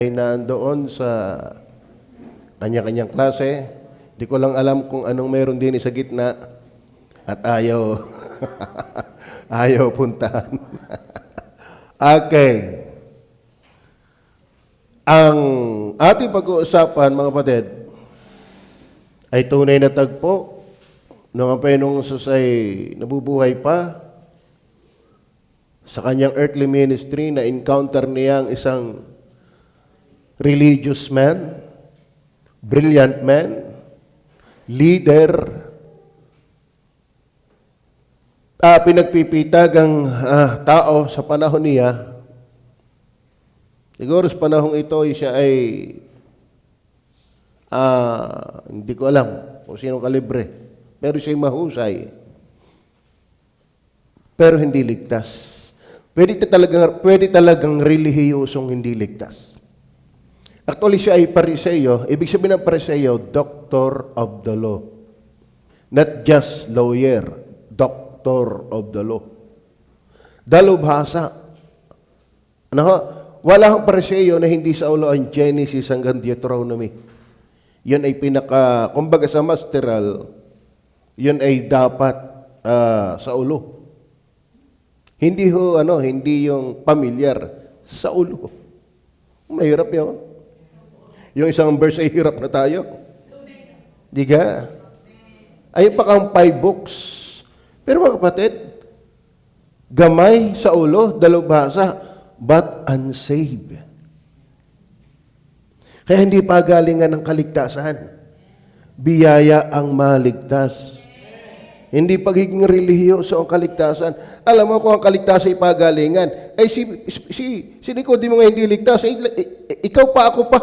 ay nandoon sa kanya-kanyang klase. Di ko lang alam kung anong meron din sa gitna at ayaw ayaw puntahan. Okay. Ang ating pag-uusapan, mga kapatid, ay tunay na tagpo nung ang Panginoong Jesus ay nabubuhay pa sa kanyang earthly ministry na encounter niya ang isang religious man, brilliant man, leader, pinagpipitagang tao sa panahon niya. Siguro sa panahong ito, siya ay hindi ko alam kung sino kalibre, pero siya ay mahusay, pero hindi ligtas. Pwede talagang relihiyosong hindi ligtas. Actually, siya ay Pariseo. Ibig sabihin ng Pariseo, doctor of the law. Not just lawyer, doctor of the law. Dalubhasa. Wala kang Pariseo na hindi sa ulo ang Genesis hanggang Deuteronomy. Yun ay kumbaga sa masteral, yun ay dapat sa ulo. Hindi yung familiar, sa ulo. Mahirap yun. Yung isang verse ay hirap na tayo. Di ka? Ayun pa kang 5 books. Pero mga kapatid, gamay sa ulo, dalubhasa, but unsaved. Kaya hindi pagalingan ng kaligtasan. Biyaya ang maligtas. Hindi pagiging relihiyoso ang kaligtasan. Alam mo kung ang kaligtasan ay pagalingan, ay si Nicodemo nga hindi ligtas, ikaw pa, ako pa.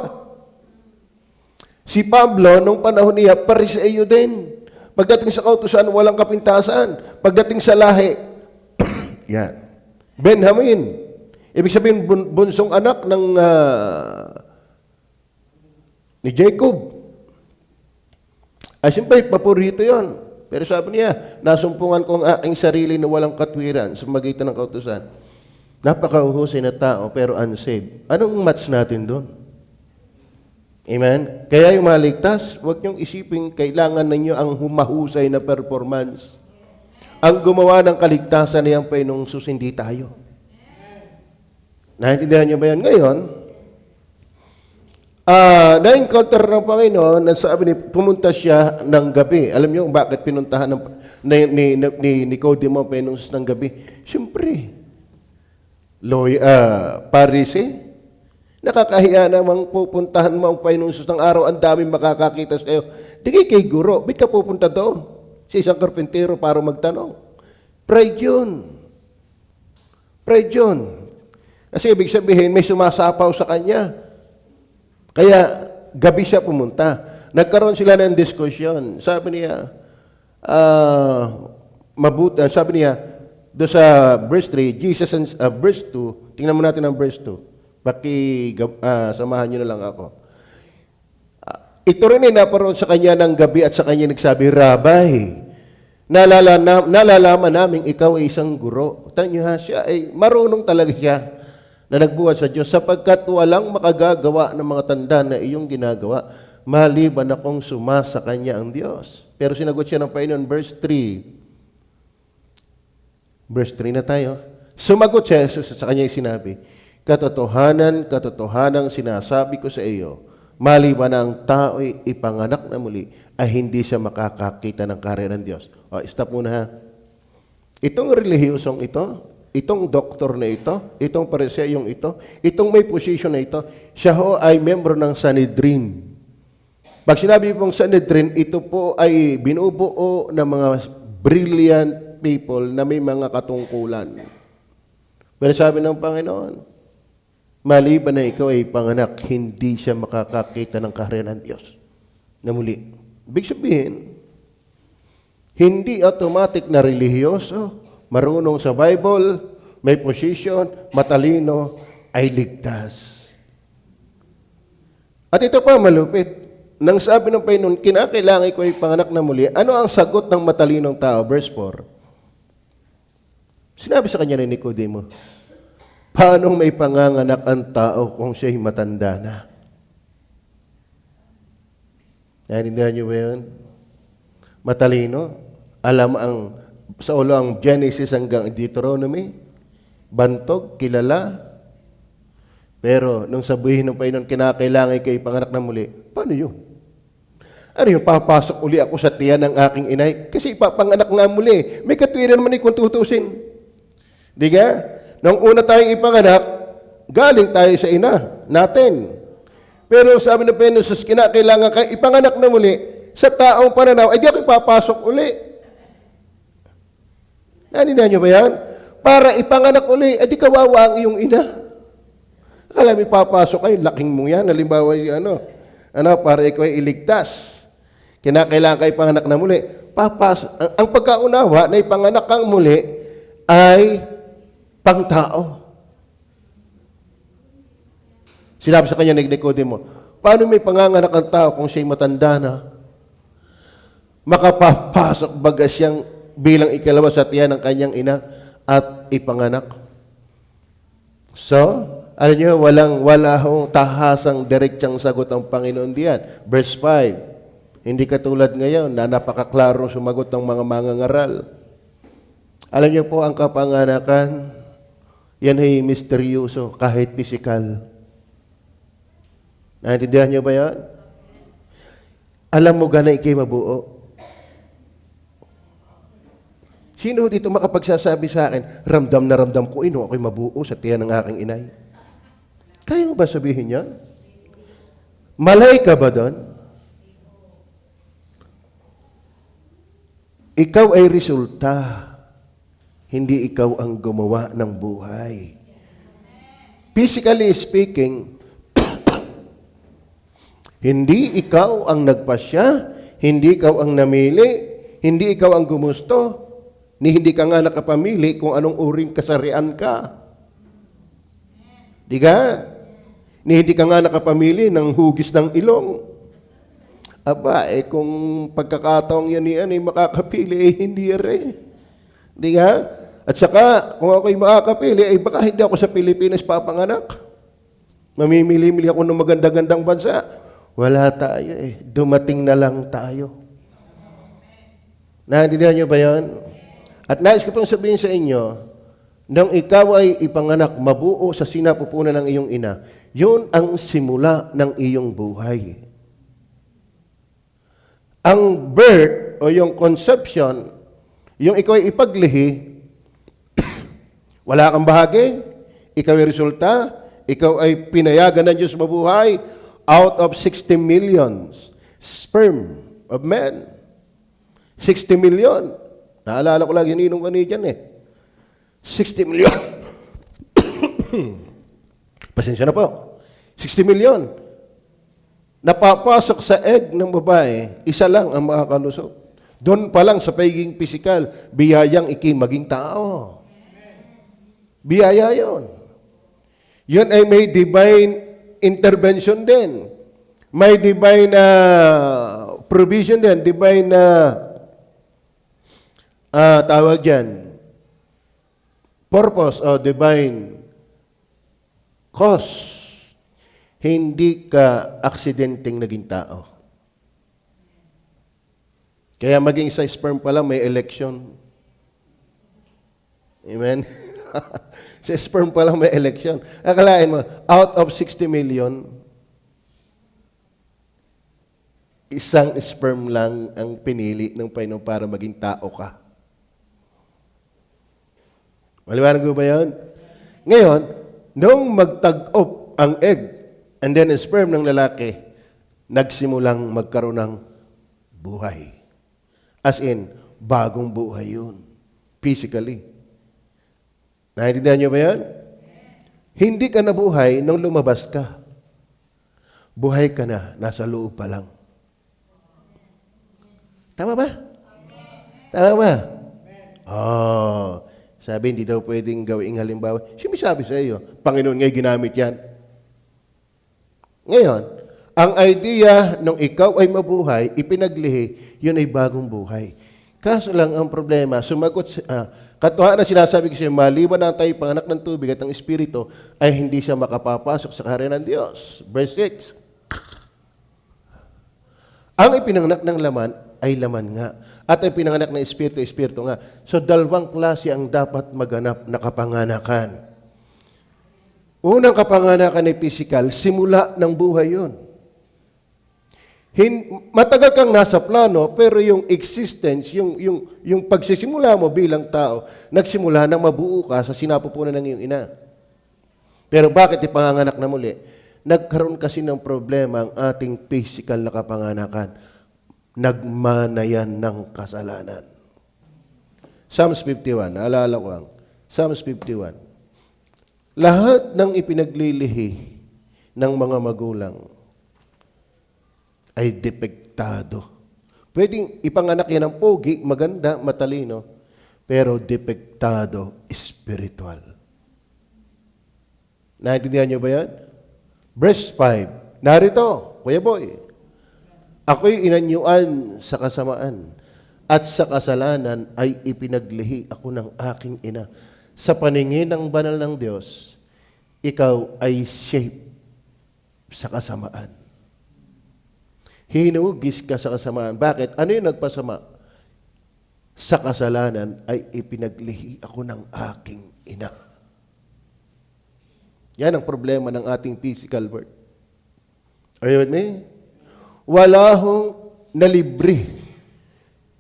Si Pablo, nung panahon niya, Pariseo din. Pagdating sa kautusan, walang kapintasan. Pagdating sa lahi, yan. Benjamin. Ibig sabihin, bunsong anak ng ni Jacob. Ay, siyempre, paborito yon. Pero sabi niya, nasumpungan ko ang aking sarili na walang katwiran sa magitan ng kautusan. Napakahusay na tao, pero unsaved. Anong match natin doon? Amen? Kaya yung maligtas, huwag niyong isipin kailangan ninyo ang humahusay na performance. Ang gumawa ng kaligtasan na yung Panginoong Jesus, hindi tayo. Naintindihan niyo ba yan? Ngayon, na-encounter ng Panginoon, sabi pumunta siya ng gabi. Alam niyo bakit pinuntahan ni Nicodemo ang Panginoong Jesus ng gabi? Siyempre, Pariseo. Nakakahiya namang pupuntahan mo ang Panginoong Jesus ng araw, ang daming makakakita sa iyo. Di kay guro, ba't ka pupunta doon? Sa isang karpintero para magtanong. Pride yun. Pride yun. Kasi ibig sabihin, may sumasapaw sa kanya. Kaya, gabi siya pumunta. Nagkaroon sila ng diskusyon. Sabi niya, sabi niya, doon sa verse 3, Jesus and verse 2, tingnan mo natin ang verse 2. Samahan nyo na lang ako. Ito rin ay naparoon sa kanya ng gabi at sa kanya nagsabi, Rabay, nalalaman namin ikaw ay isang guro. Tanong nyo siya ay marunong talaga siya na nagbuhat sa Diyos sapagkat walang makagagawa ng mga tanda na iyong ginagawa maliban akong sumasa kanya ang Diyos. Pero sinagot siya ng Panginoon, verse 3. Verse 3 na tayo. Sumagot siya Jesus sa kanya sinabi, Katotohanan sinasabi ko sa iyo, maliban na ang tao'y ipanganak na muli, ay hindi siya makakakita ng kaharian ng Diyos. Stop muna ha. Itong relihiyosong ito, itong doktor na ito, itong Pariseyong ito, itong may position na ito, siya ho ay membro ng Sanhedrin. Pag sinabi pong Sanhedrin, ito po ay binubuo ng mga brilliant people na may mga katungkulan. Pero sabi ng Panginoon, maliban na ikaw ay panganak, hindi siya makakakita ng kaharian ng Diyos na muli. Ibig sabihin, hindi automatic na relihiyoso, marunong sa Bible, may position, matalino, ay ligtas. At ito pa malupit. Nang sabi ng Panginoon, kinakailangan ko ay panganak na muli, ano ang sagot ng matalinong tao? Verse 4. Sinabi sa kanya ni Nicodemo, Paano may panganganak ang tao kung siya'y matanda na? Naintindihan niyo ba yun? Matalino. Alam sa ulo ang Genesis hanggang Deuteronomy. Bantog, kilala. Pero nung sabihin ng Panginoon, kinakailangan kayo panganak na muli, paano yun? Ano yung papasok uli ako sa tiyan ng aking inay? Kasi ipapanganak nga muli. May katwiran naman kung tutusin. Di ka? Nung una tayong ipanganak, galing tayo sa ina natin. Pero sabi ng Panginoon, kinakailangan kayo ipanganak na muli sa taong pananaw, ay di ako ipapasok uli. Nanindihan niyo ba yan? Para ipanganak uli, ay di kawawa ang iyong ina. Akala may papasok ay laking mo yan. Halimbawa, para ikaw ay iligtas. Kinakailangan kayo ipanganak na muli. Ang pagkaunawa na ipanganak kang muli ay pangtao. Sinabi sa kanya ni Nicodemo, paano may panganganak ang tao kung siya'y matanda na? Makapapasok baga siyang bilang ikalawa sa tiyan ng kanyang ina at ipanganak. So, alam niyo, wala hong tahasang direktsang sagot ang Panginoon diyan. Verse 5, hindi katulad ngayon na napakaklaro sumagot ng mga mangangaral. Alam niyo po, ang kapanganakan, yan ay misteryoso kahit pisikal. Naintindihan niyo ba yan? Alam mo gana ikay mabuo. Sino dito makapagsasabi sa akin, ramdam na ramdam ko, ako'y mabuo sa tiyan ng aking inay? Kaya mo ba sabihin yan? Malay ka ba doon? Ikaw ay resulta. Hindi ikaw ang gumawa ng buhay. Physically speaking, hindi ikaw ang nagpasya, hindi ikaw ang namili, hindi ikaw ang gumusto, ni hindi ka nga nakapamili kung anong uring kasarian ka. Di ka? Ni hindi ka nga nakapamili ng hugis ng ilong. Aba, kung pagkakataong yan ay makakapili, hindi rin. Di ka? At saka, kung ako'y makakapili, baka hindi ako sa Pilipinas papanganak. Mamimili-mili ako ng maganda-gandang bansa. Wala tayo Dumating na lang tayo. Naintindihan niyo ba yan? At nais ko pong sabihin sa inyo, nang ikaw ay ipanganak, mabuo sa sinapupunan ng iyong ina, yun ang simula ng iyong buhay. Ang birth o yung conception, yung ikaw ay ipaglihi, wala kang bahagi, ikaw ay resulta, ikaw ay pinayagan ng Diyos mabuhay out of 60 million sperm of men. 60 million. Naalala ko lang, hininong ka niya dyan 60 million. Pasensya na po. 60 million. Napapasok sa egg ng babae, isa lang ang makakalusot. Doon pa lang sa pagiging pisikal, biyayang maging tao. Biyaya yun. Yun ay may divine intervention din. May divine provision din, divine tawag dyan, purpose o divine cause. Hindi ka aksidenteng naging tao. Kaya maging sa sperm pa lang may election. Amen? Sa sperm pa lang may election. Akalain mo, out of 60 million, isang sperm lang ang pinili ng Panginoon para maging tao ka. Maliwanag mo ba yan? Ngayon, nung magtag-op ang egg and then ang sperm ng lalaki, nagsimulang magkaroon ng buhay. As in, bagong buhay yun. Physically. Naintindihan niyo ba yan? Hindi ka nabuhay nung lumabas ka. Buhay ka na, nasa loob pa lang. Tama ba? Tama ba? Sabi, hindi daw pwedeng gawing halimbawa. Sinasabi sa iyo, Panginoon ngay ginamit yan. Ngayon, ang idea nung ikaw ay mabuhay, ipinaglihi, yun ay bagong buhay. Kaso lang ang problema, katuwa na sinasabi ko siya, maliban na tayo panganak ng tubig at ng Espiritu, ay hindi siya makapapasok sa kaharian ng Diyos. Verse 6. Ang ipinanganak ng laman ay laman nga. At ang pinanganak ng Espiritu, Espiritu nga. So, dalawang klase ang dapat maganap na kapanganakan. Unang kapanganakan ay physical, simula ng buhay yun. Matagal kang nasa plano, pero yung existence, yung pagsisimula mo bilang tao, nagsimula nang mabuo ka sa sinapupunan ng iyong ina. Pero bakit ipanganganak na muli? Nagkaroon kasi ng problema ang ating physical na kapanganakan. Nagmana yan ng kasalanan. Psalms 51, naalala ko ang Psalms 51. Lahat ng ipinaglilihi ng mga magulang ay depektado. Pwedeng ipanganak yan ng pogi, maganda, matalino, pero depektado, spiritual. Naintindihan niyo ba yan? Verse 5, narito, Kuya Boy, ako'y inanyuan sa kasamaan at sa kasalanan ay ipinaglihi ako ng aking ina. Sa paningin ng banal ng Diyos, ikaw ay shape sa kasamaan. Hinugis ka sa kasamaan. Bakit? Ano yung nagpasama? Sa kasalanan ay ipinaglihi ako ng aking ina. Yan ang problema ng ating physical world. Are you with me? Wala hong nalibre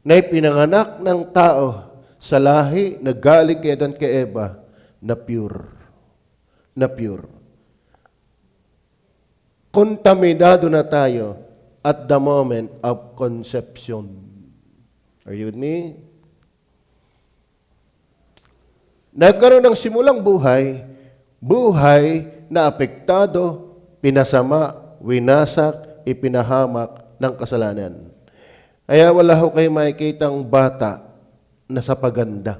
na ipinanganak ng tao sa lahi na galing kay Adan kay Eva na pure. Na pure. Kontaminado na tayo at the moment of conception. Are you with me? Nagkaroon ng simulang buhay, buhay na apektado, pinasama, winasak, ipinahamak ng kasalanan. Kaya wala ho kayo makikitang bata na sa paganda.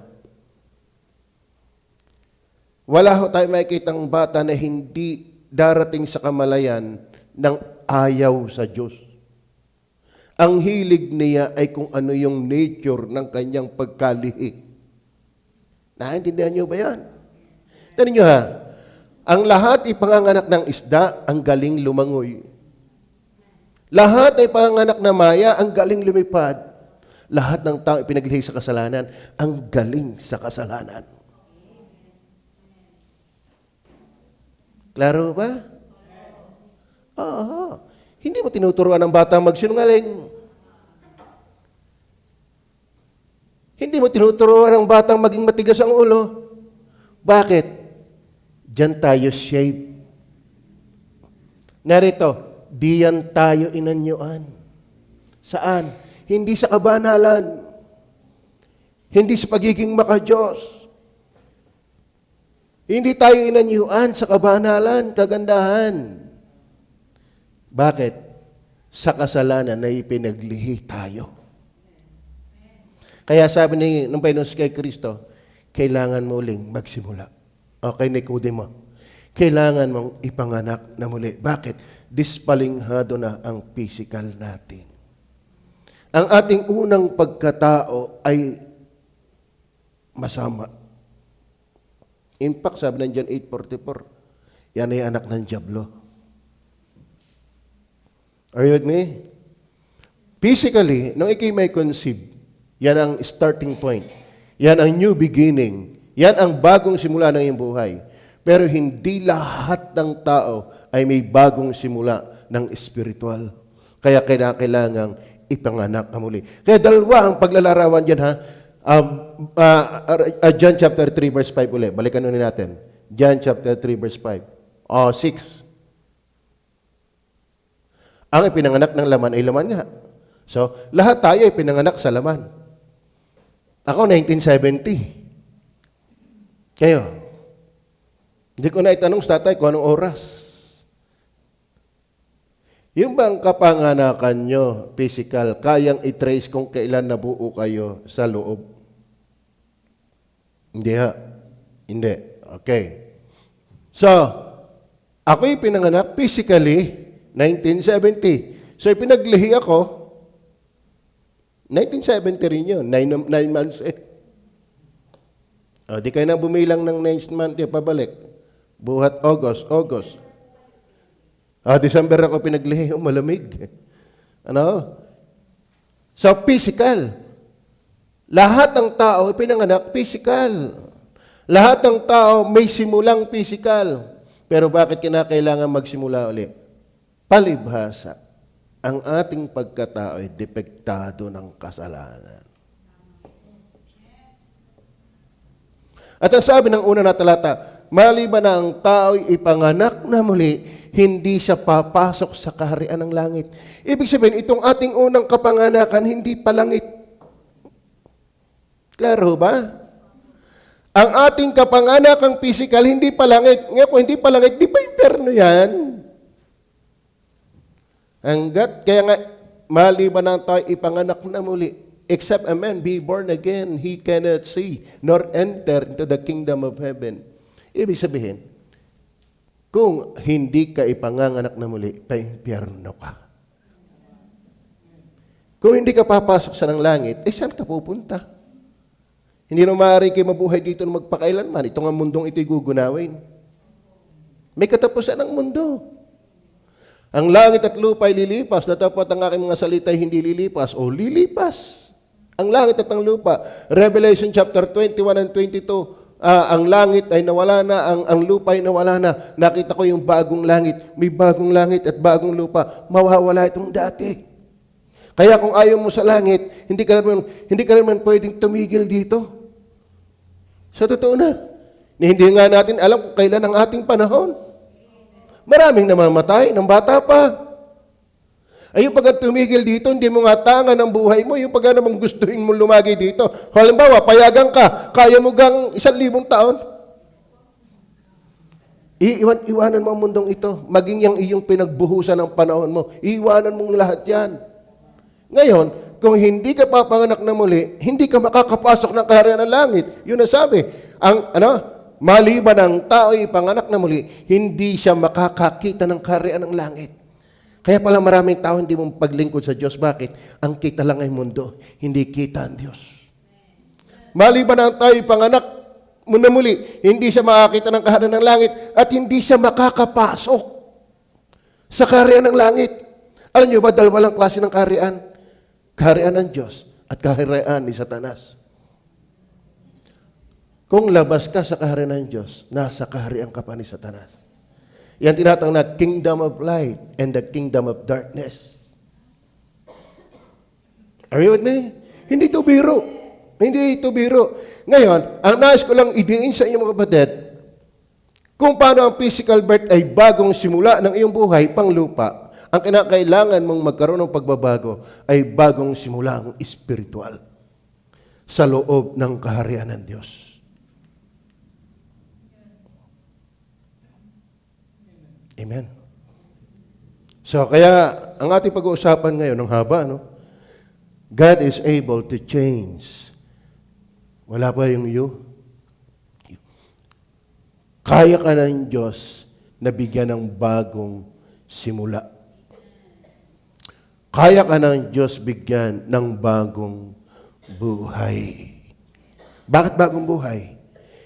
Wala ho tayo makikitang bata na hindi darating sa kamalayan ng ayaw sa Diyos. Ang hilig niya ay kung ano yung nature ng kanyang pagkalihi. Naintindihan niyo ba yan? Tanong niyo ha, ang lahat ipanganganak ng isda, ang galing lumangoy. Lahat ay panganganak na maya, ang galing lumipad. Lahat ng tao ipinaglihi sa kasalanan, ang galing sa kasalanan. Klaro ba? Oo. Hindi mo tinuturuan ng bata magsinungaling. Hindi mo tinuturuan ng batang maging matigas ang ulo. Bakit? Diyan tayo shape. Narito, diyan tayo inanyuan. Saan? Hindi sa kabanalan. Hindi sa pagiging makadiyos. Hindi tayo inanyuan sa kabanalan, kagandahan. Bakit? Sa kasalanan na ipinaglihi tayo. Kaya sabi ng Panginoon kay Kristo, kailangan mo uling magsimula. Okay, Nicodemo. Kailangan mong ipanganak na muli. Bakit? Dispalinghado na ang physical natin. Ang ating unang pagkatao ay masama. In fact, sabi ng John 8:44, yan ay anak ng dyablo. Are you with me? Physically, nung ikay may conceive, yan ang starting point. Yan ang new beginning. Yan ang bagong simula ng iyong buhay. Pero hindi lahat ng tao ay may bagong simula ng spiritual. Kaya kailangang ipanganak ka muli. Kaya dalawa ang paglalarawan dyan ha. John chapter 3 verse 5 ulit. Balikan ulit natin. John chapter 3 verse 5. 6. Ang ipinanganak ng laman ay laman nga. So, lahat tayo ay pinanganak sa laman. Ako, 1970. Kayo. Hindi ko na itanong sa tatay kung anong oras. Yung bang kapanganakan nyo, physical, kayang i-trace kung kailan nabuo kayo sa loob? Hindi ha? Hindi. Okay. So, ako'y pinanganak physically, 1970. So, ipinaglihi ako 1970 rin yun. 9 months eh. O, di kayo na bumilang ng 9th month yung pabalik. Buhat August. December ako pinaglihi, malamig. Ano? So, physical. Lahat ng tao pinanganak physical. Lahat ng tao may simulang physical. Pero bakit kinakailangan magsimula uli? Palibhasa. Ang ating pagkatao ay depektado ng kasalanan. At ang sabi ng una na talata, maliban na ang tao ay ipanganak na muli, hindi siya papasok sa kaharian ng langit. Ibig sabihin, itong ating unang kapanganakan, hindi pa langit. Klaro ba? Ang ating kapanganakang physical, hindi pa langit. Ngayon, kung hindi pa langit, di pa impyerno yan. Kaya nga, maliban na ang tao ipanganak na muli, except a man be born again, he cannot see, nor enter into the kingdom of heaven. Ibig sabihin, kung hindi ka ipanganganak na muli, pa-impyerno ka. Kung hindi ka papasok sa ng langit, saan ka pupunta? Hindi na maaari kayo mabuhay dito na magpakailanman. Ito nga mundong ito'y gugunawin. May katapusan ang mundo. Ang langit at lupa ay lilipas, natapat ang aking mga salita ay hindi lilipas. O lilipas. Ang langit at ang lupa. Revelation chapter 21 and 22, ang langit ay nawala na, ang lupa ay nawala na. Nakita ko yung bagong langit. May bagong langit at bagong lupa. Mawawala itong dati. Kaya kung ayaw mo sa langit, hindi ka naman pwedeng tumigil dito. Sa totoo na. Hindi nga natin alam kung kailan ang ating panahon. Maraming namamatay ng bata pa. Ay yung pagka tumigil dito, hindi mo nga tangan ang buhay mo. Yung pagka namang gustuhin mo lumagi dito. Halimbawa, payagan ka, kaya mo gang 1,000 taon. Iwanan mo ang mundong ito. Maging yung iyong pinagbuhusan ng panahon mo. Iwanan mong lahat yan. Ngayon, kung hindi ka papanganak na muli, hindi ka makakapasok ng kaharian ng langit. Yun ang sabi. Maliban ang tao ay panganak na muli, hindi siya makakakita ng kaharian ng langit. Kaya pala maraming tao hindi mo paglingkod sa Diyos. Bakit? Ang kita lang ay mundo, hindi kita ang Diyos. Maliban ang tao ay panganak mo na muli, hindi siya makakita ng kaharian ng langit at hindi siya makakapasok sa kaharian ng langit. Alam niyo ba, dalawa lang klase ng kaharian? Kaharian ng Diyos at kaharian ni Satanas. Kung labas ka sa kaharian ng Diyos, nasa kaharian ka pa ni Satanas. Yan tinatawag na kingdom of light and the kingdom of darkness. Are you with me? Hindi ito biro. Hindi ito biro. Ngayon, ang nais ko lang idiin sa inyong mga kapatid, kung paano ang physical birth ay bagong simula ng iyong buhay, panglupa, ang kinakailangan mong magkaroon ng pagbabago ay bagong simulang espiritual sa loob ng kaharian ng Diyos. Amen. So, kaya, ang ating pag-uusapan ngayon, ng haba, no? God is able to change. Wala pa yung you. Kaya ka ng Diyos na bigyan ng bagong simula. Kaya ka ng Diyos bigyan ng bagong buhay. Bakit bagong buhay?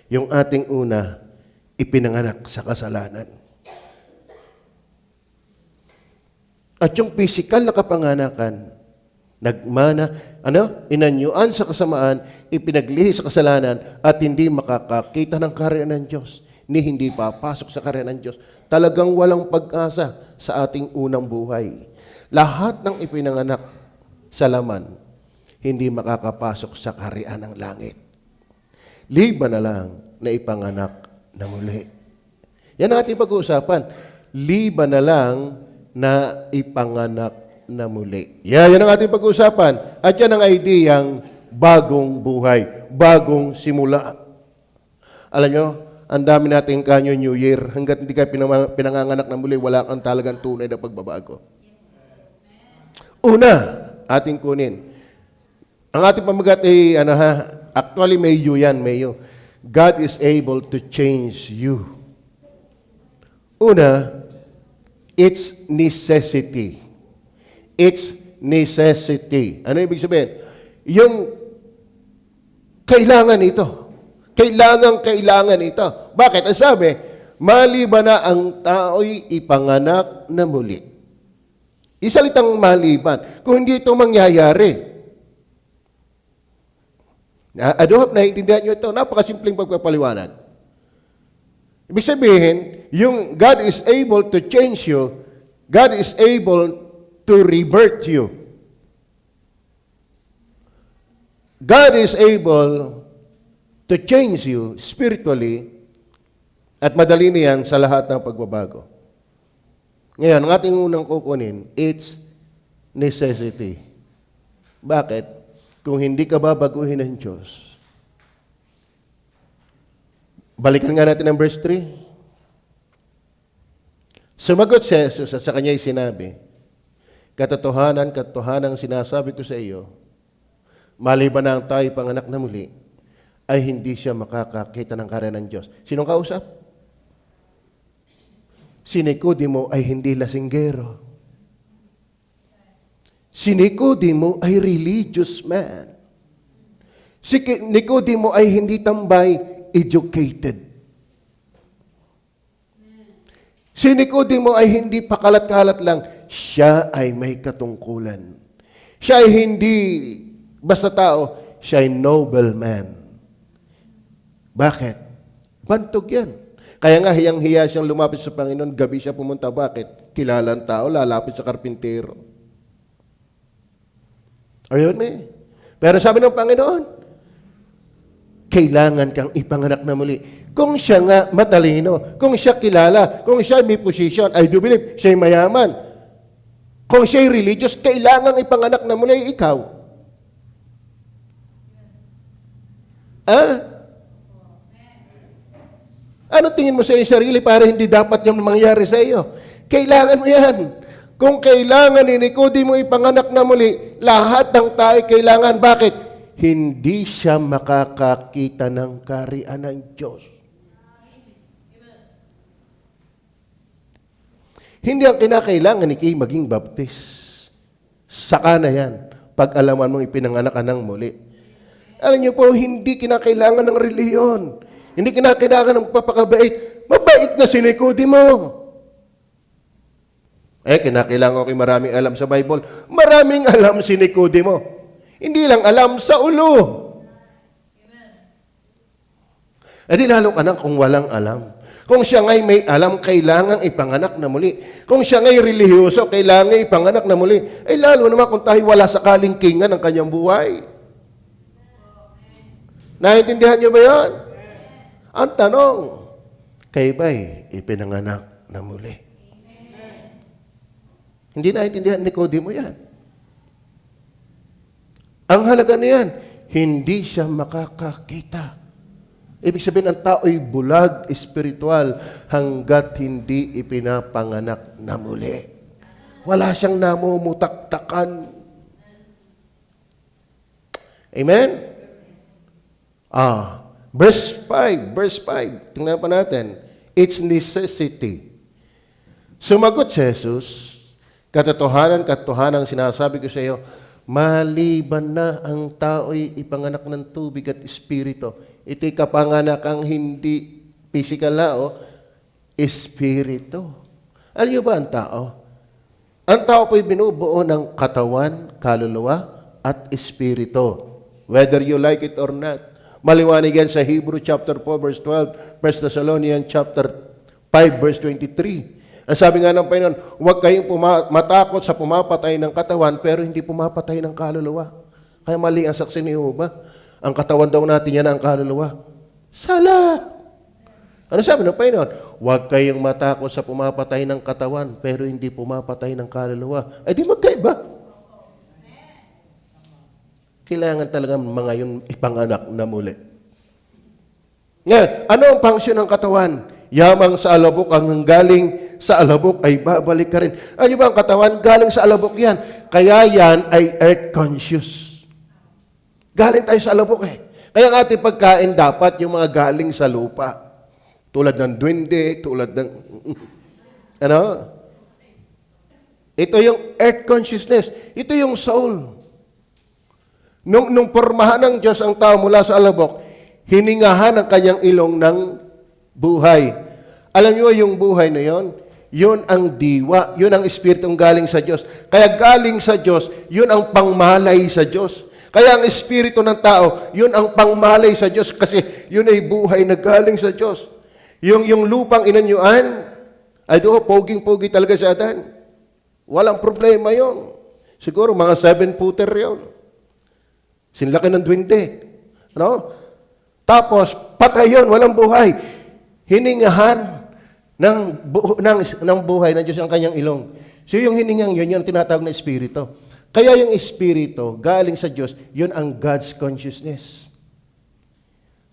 Yung ating una, ipinanganak sa kasalanan. At yung physical na kapanganakan, nagmana, inanyuan sa kasamaan, ipinaglihi sa kasalanan, at hindi makakakita ng kaharian ng Diyos, ni hindi papasok sa kaharian ng Diyos. Talagang walang pag-asa sa ating unang buhay. Lahat ng ipinanganak sa laman, hindi makakapasok sa kaharian ng langit. Liban na lang na ipanganak na muli. Yan ang ating pag-uusapan. Liban na lang na ipanganak na muli. Yan ang ating pag-uusapan. At yan ang ideyang bagong buhay, bagong simula. Alam nyo, ang dami nating kanyo New Year. Hanggat hindi ka pinanganganak na muli, wala kang talagang tunay na pagbabago. Una, ating kunin. Ang ating pamagat ay, actually may you yan, may you. God is able to change you. Una, it's necessity. It's necessity. Ano ibig sabihin? yung kailangan ito. Kailangan ito. Bakit? Ang sabi, maliban na ang tao'y ipanganak na muli. Isalitang maliban. Kung hindi ito mangyayari. I do hope naiintindihan nyo ito. Napakasimpleng pagpapaliwanag. Ibig sabihin, yung God is able to change you, God is able to rebirth you. God is able to change you spiritually at madali niyan sa lahat ng pagbabago. Ngayon, ang ating unang kukunin, it's necessity. Bakit? Kung hindi ka babaguhin ng Diyos. Balikan nga natin ang verse 3. Sumagot si Jesus at sa kanya'y sinabi, katotohanan sinasabi ko sa iyo, maliban na ang tayo panganak na muli, ay hindi siya makakakita ng karya ng Diyos. Sinong kausap? Si Nicodemo ay hindi lasinggero. Si Nicodemo ay religious man. Si Nicodemo ay hindi tambay, educated. Si Nicodemo ay hindi pakalat-kalat lang, siya ay may katungkulan. Siya ay hindi basta tao, siya ay noble man. Bakit? Bantog yan. Kaya nga hiyang-hiya siyang lumapit sa Panginoon, gabi siya pumunta. Bakit? Kilalang tao, lalapit sa karpintero. Are you with me? Pero sabi ng Panginoon, kailangan kang ipanganak na muli. Kung siya nga matalino, kung siya kilala, kung siya may position, I do believe, siya mayaman. Kung siya religious, kailangan ipanganak na muli ikaw. Ano tingin mo sa iyong sarili para hindi dapat yung mangyari sa iyo? Kailangan mo yan. Kung kailangan ni Nicodemo ipanganak na muli, lahat ng tayo kailangan. Bakit? Hindi siya makakakita ng kaharian ng Diyos. Hindi ang kinakailangan ni Kay maging baptis. Saka na yan, pag alaman mong ipinanganak ka ng muli. Alam niyo po, hindi kinakailangan ng reliyon. Hindi kinakailangan ng papakabait. Mabait na si Nicodemo. Kinakailangan ko maraming alam sa Bible. Maraming alam si Nicodemo. Hindi lang alam sa ulo. Di lalo ka na kung walang alam. Kung siya ngay may alam, kailangan ipanganak na muli. Kung siya ngay relihiyoso, kailangan ipanganak na muli. Lalo naman kung tayo wala sa kalingkingan ng kanyang buhay. Naintindihan niyo ba yan? Ang tanong, kayo ba'y ipinanganak na muli? Hindi naintindihan ni Nicodemo yan. Ang halaga niyan, hindi siya makakakita. Ibig sabihin, ang tao'y bulag, espiritual, hanggat hindi ipinapanganak na muli. Wala siyang namumutaktakan. Amen? Verse 5. Tingnan pa natin. It's necessity. Sumagot si Jesus, katotohanan sinasabi ko sa iyo, maliban na ang tao'y ipanganak ng tubig at espiritu. Ito'y kapanganak ang hindi physical na espiritu. Alam niyo ba ang tao? Ang tao po'y binubuo ng katawan, kaluluwa, at espiritu. Whether you like it or not. Maliwanag yan sa Hebrew chapter 4 verse 12, 1 Thessalonians chapter 5 verse 23. Ang sabi nga ng Panginoon, huwag kayong matakot sa pumapatay ng katawan, pero hindi pumapatay ng kaluluwa. Kaya mali ang saksi ni Jehovah. Ang katawan daw natin yan ang kaluluwa. Sala! Ano sabi ng Panginoon? Huwag kayong matakot sa pumapatay ng katawan, pero hindi pumapatay ng kaluluwa. Ay di magkaiba. Kailangan talaga mga yun ipanganak na muli. Ngayon, ano ang function ng katawan? Yamang sa alabok ang galing sa alabok ay babalik ka rin. Ano ba ang katawan? Galing sa alabok yan. Kaya yan ay earth conscious. Galing tayo sa alabok Kaya ang ating pagkain dapat yung mga galing sa lupa. Tulad ng duwende, tulad ng... Ito yung earth consciousness. Ito yung soul. Nung pormahan ng Diyos ang tao mula sa alabok, hiningahan ang kanyang ilong ng buhay. Alam niyo yung buhay na yon? Yun ang diwa, yun ang espiritong galing sa Diyos. Kaya galing sa Diyos, yun ang pangmalay sa Diyos. Kaya ang espiritu ng tao, yun ang pangmalay sa Diyos kasi yun ay buhay na galing sa Diyos. Yung lupang inanyuan, ay doon, poging-pogi talaga sa Adan. Walang problema yon. Siguro mga 7-footer yon. Sinlaki ng dwinde. Ano? Tapos, patay yun, walang buhay. Hiningahan ng buhay ng Diyos ang kanyang ilong. So yung hiningang yun, yung tinatawag na espiritu. Kaya yung espiritu, galing sa Diyos, yun ang God's consciousness.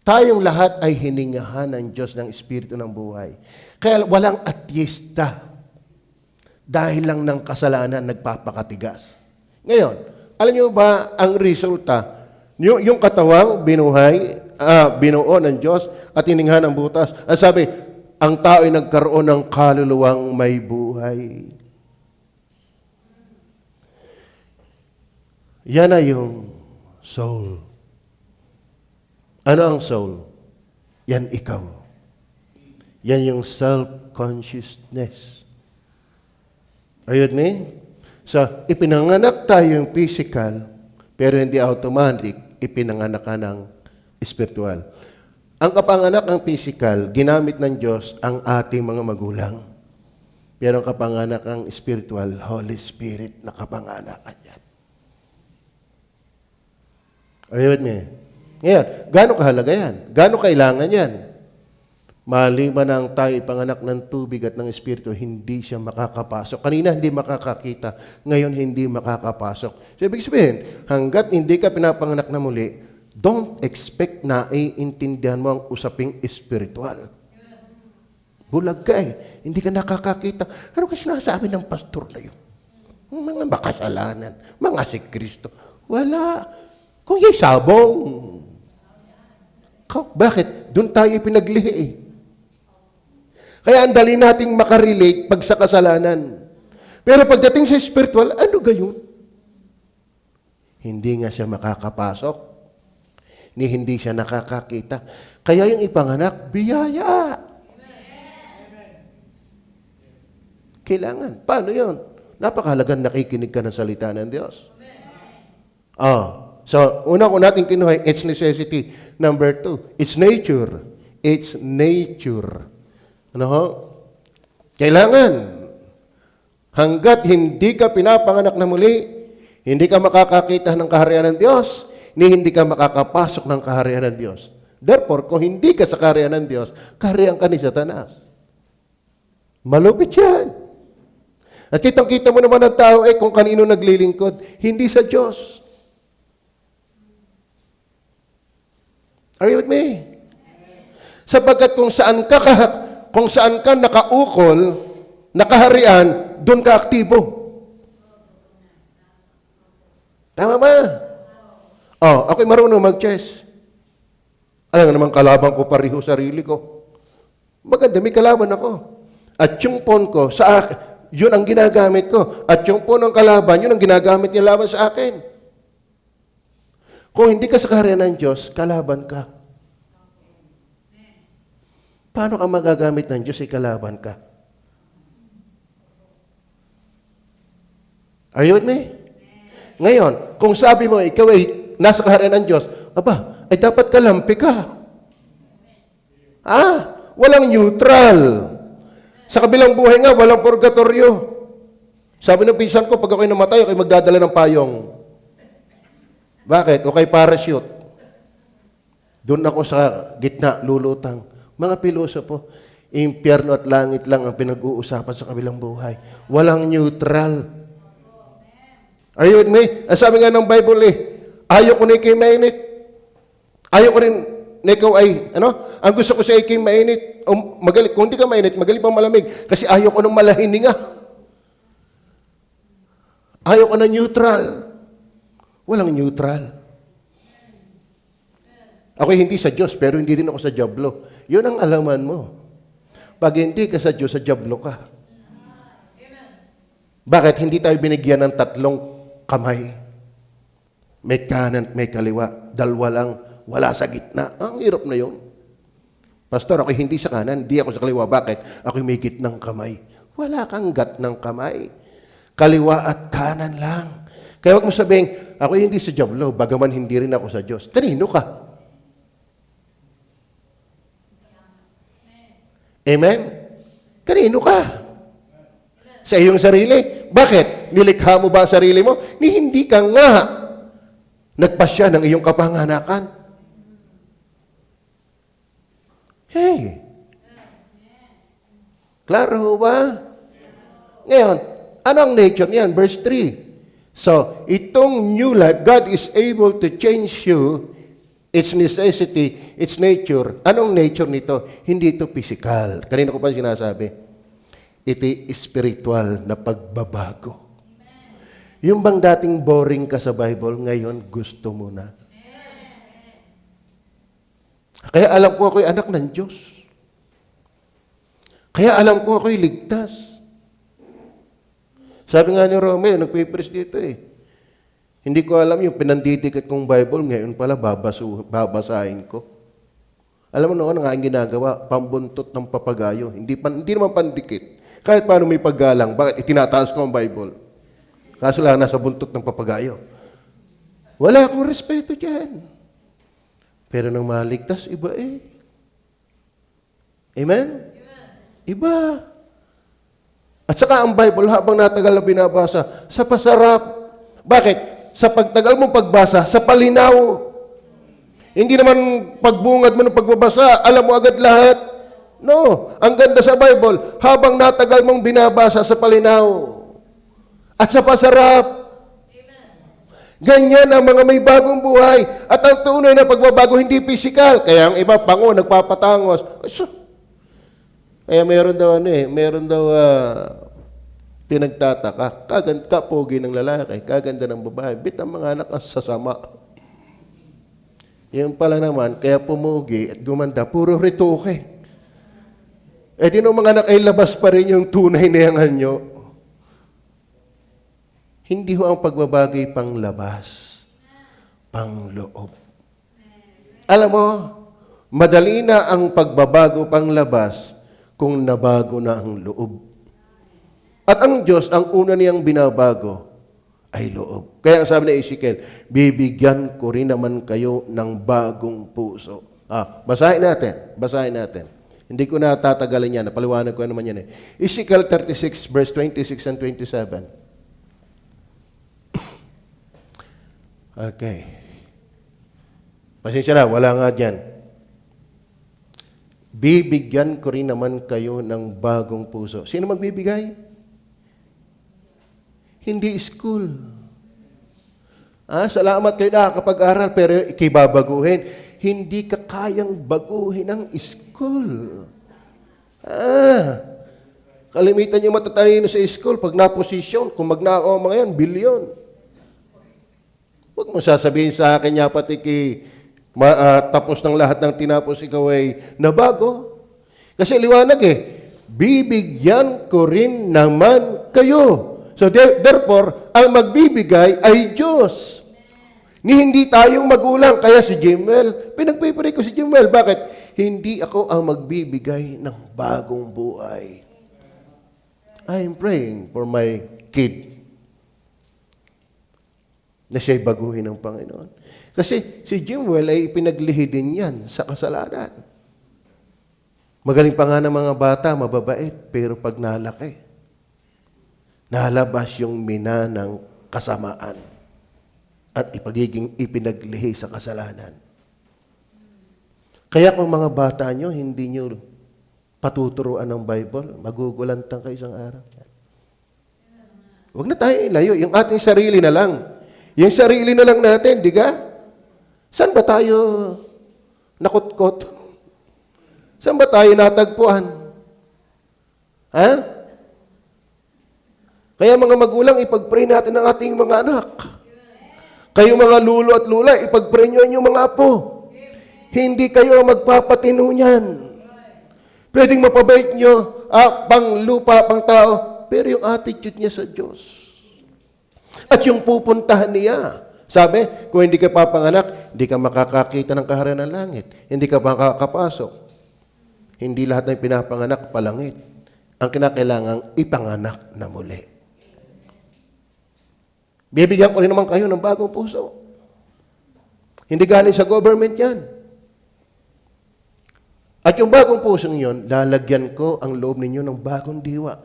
Tayong lahat ay hiningahan ng Diyos ng espiritu ng buhay. Kaya walang atyesta. Dahil lang ng kasalanan nagpapakatigas. Ngayon, alam niyo ba ang resulta? Yung katawang binuhay, binuo ng Diyos at hininghan ng butas. Ang sabi, ang tao ay nagkaroon ng kaluluwang may buhay. Yan na yung soul. Ano ang soul? Yan ikaw. Yan yung self-consciousness. Are you with me? So, ipinanganak tayo yung physical, pero hindi automatic, ipinanganak ka ng spiritual. Ang kapanganak ng physical, ginamit ng Diyos ang ating mga magulang. Pero ang kapanganak ng spiritual, Holy Spirit na kapanganakan yan. Are you with me? Ngayon, gaano kahalaga yan? Gaano kailangan yan? Maliban ang tayo ipanganak ng tubig at ng Espiritu, hindi siya makakapasok. Kanina hindi makakakita, ngayon hindi makakapasok. So, ibig sabihin, hanggat hindi ka pinapanganak na muli, don't expect na iintindihan mo ang usaping espiritual. Bulag ka eh. Hindi ka nakakakita. Ano ka sinasabi ng pastor na yun? Mga makasalanan, mga si Kristo. Wala. Kung yung sabong. Bakit? Doon tayo pinaglihi eh. Kaya ang dali nating makarelate pag sa kasalanan. Pero pagdating sa spiritual, ano gayon? Hindi nga siya makakapasok. Hindi siya nakakakita. Kaya yung ipanganak, biyaya. Kailangan. Paano yun? Napakahalagang nakikinig ka ng salita ng Diyos. So, una ko natin kinuha, it's necessity. Number 2, it's nature. It's nature. Ano ho? Kailangan. Hanggat hindi ka pinapanganak na muli, hindi ka makakakita ng kaharian ng Diyos, ni hindi ka makakapasok ng kaharian ng Diyos. Therefore, kung hindi ka sa kaharian ng Diyos, kaharian ka ni Satanas. Malupit yan. At kitang-kita mo naman ang tao, kung kanino naglilingkod, hindi sa Diyos. Are you with me? Sapagkat kung saan ka nakaukol, nakaharian, doon ka aktibo. Tama ba? Ako'y marunong mag-chess. Alam nga naman, kalaban ko pariho sarili ko. Maganda, may kalaban ako. At yung pawn ko, yun ang ginagamit ko. At yung pawn ng kalaban, yun ang ginagamit niya laban sa akin. Kung hindi ka sa kaharian ng Diyos, kalaban ka. Paano ka magagamit ng Diyos, kalaban ka? Are you with me? Ngayon, kung sabi mo, ikaw ay nasa kaharian ng Diyos, ay dapat kalampi ka. Walang neutral. Sa kabilang buhay nga, walang purgatorio. Sabi ng pinsan ko, pag ako'y namatay, ako'y magdadala ng payong. Bakit? O kay parachute. Doon ako sa gitna, lulutang. Mga pilosopo, impyerno at langit lang ang pinag-uusapan sa kabilang buhay. Walang neutral. Are you with me? Ang sabi nga ng Bible ayaw ko na ikay mainit. Ayaw ko rin na ikaw ay, ang gusto ko sa ikay mainit. O magaling, kung hindi ka mainit, magaling pang malamig. Kasi ayaw ko ng malahininga. Ayaw ko na neutral. Walang neutral. Ako hindi sa Diyos, pero hindi din ako sa diablo. Yun ang alaman mo. Pag hindi ka sa Diyos, sa diablo ka. Bakit? Hindi tayo binigyan ng 3 kamay. May kanan at may kaliwa. Dalawa lang, wala sa gitna. Ang hirap na yun. Pastor, ako hindi sa kanan, hindi ako sa kaliwa. Bakit? Ako may gitnang kamay. Wala kang gatnang kamay. Kaliwa at kanan lang. Kaya huwag mo sabihin, ako hindi sa jablo, bagaman hindi rin ako sa Diyos. Kanino ka? Amen? Kanino ka? Sa iyong sarili? Bakit? Nilikha mo ba ang sarili mo? Hindi ka nga nagpasya ng iyong kapanganakan. Hey! Klaro ba? Ngayon, anong nature niyan? Verse 3. So, itong new life, God is able to change you, its necessity, its nature. Anong nature nito? Hindi ito physical. Kanina ko pa sinasabi. Ito spiritual na pagbabago. Yung bang dating boring ka sa Bible, ngayon gusto mo na. Kaya alam ko ako'y anak ng Diyos. Kaya alam ko ako'y ligtas. Sabi nga ni Romeo, nagpipres dito Hindi ko alam yung pinandidikit kong Bible, ngayon pala babasahin ko. Alam mo noon, ang aking ginagawa, pambuntot ng papagayo. Hindi naman pandikit. Kahit paano may paggalang, bakit itinataas ko ang Bible? Kaso lang nasa buntot ng papagayo. Wala akong respeto dyan. Pero nang maligtas, iba Amen? Iba. At saka ang Bible, habang natagal na binabasa, sa pasarap. Bakit? Sa pagtagal mong pagbasa, sa palinaw. Hindi naman pagbungad mo ng pagbabasa, alam mo agad lahat. No. Ang ganda sa Bible, habang natagal mong binabasa sa palinaw. At sa pasarap. Ganyan ang mga may bagong buhay. At ang tunay na pagbabago, hindi physical. Kaya ang iba, pango, nagpapatangos. Kaya meron daw pinagtataka. Kapogi ng lalaki, kaganda ng babae. Bit ang mga anak ang sasama. Yung pala naman, kaya pumugi at gumanda, puro rituke. Di nung mga anak ay labas pa rin yung tunay na yung anyo. Hindi ho ang pagbabagay pang labas, pang loob. Alam mo, madali na ang pagbabago pang labas kung nabago na ang loob. At ang Diyos, ang una niyang binabago ay loob. Kaya ang sabi ni Ezekiel, bibigyan ko rin naman kayo ng bagong puso. Basahin natin. Hindi ko na tatagalan yan, napaliwanag ko naman yan Ezekiel 36 verse 26 and 27. Okay. Pasensya na, wala nga dyan. Bibigyan ko rin naman kayo ng bagong puso. Sino magbibigay? Hindi school. Salamat kayo nakakapag-aral, pero ikibabaguhin. Hindi ka kayang baguhin ng school. Kalimitan yung matatalino sa school, pag naposisyon, kung magnakaw mga yan, bilyon. Huwag mo sasabihin sa akin niya pati tapos ng lahat ng tinapos ikaw ay nabago. Kasi liwanag bibigyan ko rin naman kayo. So therefore, ang magbibigay ay Diyos. Hindi tayong magulang. Kaya si Jimwell, pinagpipray ko si Jimwell. Bakit? Hindi ako ang magbibigay ng bagong buhay. I'm praying for my kid na siya'y baguhin ng Panginoon. Kasi si Jimwell ay pinaglihi din yan sa kasalanan. Magaling pa nga ng mga bata, mababait, pero pag nalaki, nalabas yung mina ng kasamaan at ipagiging ipinaglihi sa kasalanan. Kaya kung mga bata nyo, hindi nyo patuturuan ng Bible, magugulantang kayo isang araw. Huwag na tayo ilayo. Yung ating sarili na lang. Yung sarili na lang natin, di ka? Saan ba tayo nakutkot? Saan ba tayo natagpuan? Kaya mga magulang, ipag-pray natin ang ating mga anak. Kayo mga lulo at lula, ipag-pray nyo ang mga apo. Hindi kayo magpapatino niyan. Pwedeng mapabait nyo, pang lupa, pang tao, pero yung attitude niya sa Diyos. At yung pupuntahan niya, Sabi, kung hindi ka papanganak, hindi ka makakakita ng kaharian ng langit. Hindi ka makakapasok. Hindi lahat ng pinapanganak palangit. Ang kinakailangang ipanganak na muli. Bibigyan ko rin naman kayo ng bagong puso. Hindi galing sa government yan. At yung bagong pusong yun, lalagyan ko ang loob ninyo ng bagong diwa.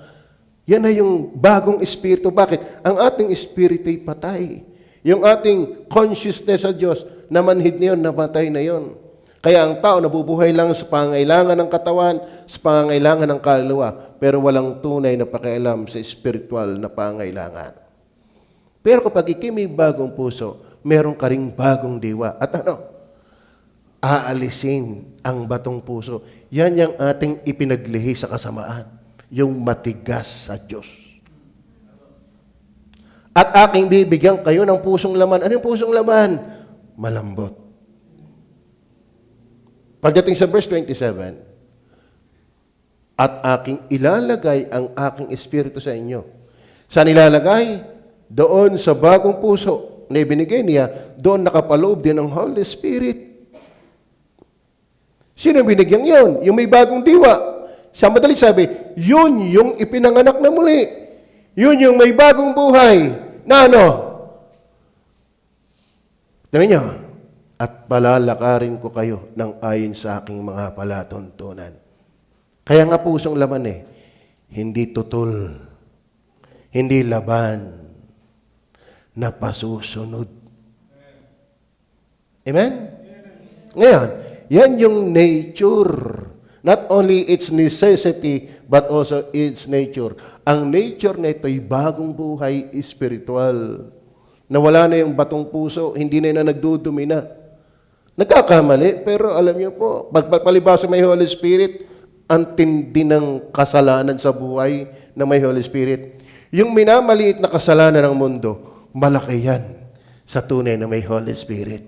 Yan ay yung bagong espiritu. Bakit? Ang ating espiritu ay patay. Yung ating consciousness sa Diyos, namanhid na yun, namatay na yun. Kaya ang tao nabubuhay lang sa pangangailangan ng katawan, sa pangangailangan ng kaluluwa, pero walang tunay na pakialam sa spiritual na pangangailangan. Pero kapag may bagong puso, meron ka ring bagong diwa. At aalisin ang batong puso. Yan yung ating ipinaglihi sa kasamaan. Yung matigas sa Diyos. At aking bibigyan kayo ng pusong laman. Ano yung pusong laman? Malambot. Pagdating sa verse 27, at aking ilalagay ang aking espiritu sa inyo. Saan ilalagay? Doon sa bagong puso na ibinigay niya, doon nakapaloob din ang Holy Spirit. Sino binigyan yun? Yung may bagong diwa. Sa madaling sabi, yun yung ipinanganak na muli. Yun yung may bagong buhay. Na ano? Tingnan niyo. At palalakarin ko kayo ng ayon sa aking mga palatuntunan. Kaya nga pusong laman hindi tutol, hindi laban, na pasusunod. Amen? Ngayon, yan yung nature. Not only its necessity, but also its nature. Ang nature na ito'y bagong buhay espiritual. Nawala na yung batong puso, hindi na nagdudumi na. Nagkakamali, pero alam niyo po, pagpalibasa may Holy Spirit, ang tindi ng kasalanan sa buhay na may Holy Spirit. Yung minamaliit na kasalanan ng mundo, malaki yan sa tunay na may Holy Spirit.